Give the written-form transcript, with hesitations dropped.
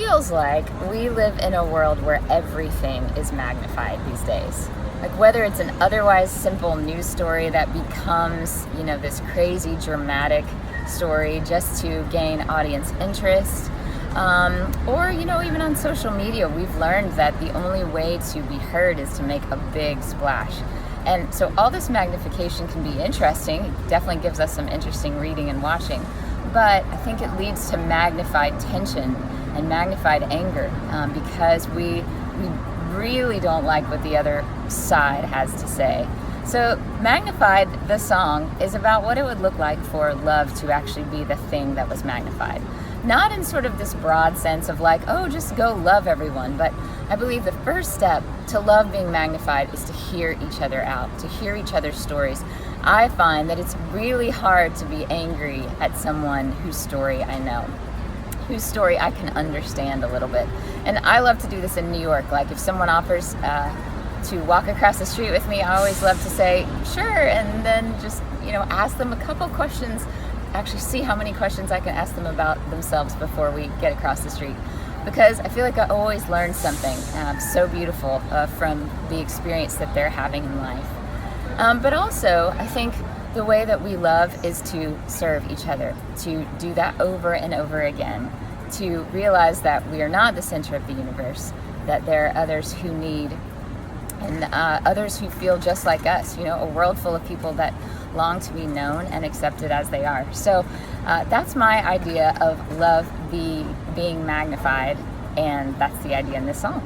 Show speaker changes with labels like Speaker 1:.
Speaker 1: feels like we live in a world where everything is magnified these days. Like whether it's an otherwise simple news story that becomes, this crazy dramatic story just to gain audience interest, or even on social media, we've learned that the only way to be heard is to make a big splash. And so all this magnification can be interesting. It definitely gives us some interesting reading and watching. But I think it leads to magnified tension and magnified anger, because we really don't like what the other side has to say. So Magnified, the song, is about what it would look like for love to actually be the thing that was magnified. Not in sort of this broad sense of like, oh, just go love everyone, but I believe the first step to love being magnified is to hear each other out, to hear each other's stories. I find that it's really hard to be angry at someone whose story I know, whose story I can understand a little bit. And I love to do this in New York. Like if someone offers to walk across the street with me, I always love to say, sure, and then just, ask them a couple questions, actually see how many questions I can ask them about themselves before we get across the street. Because I feel like I always learn something so beautiful from the experience that they're having in life. But also, I think the way that we love is to serve each other, to do that over and over again, to realize that we are not the center of the universe, that there are others who need, and others who feel just like us, a world full of people that long to be known and accepted as they are. So that's my idea of love being magnified, and that's the idea in this song.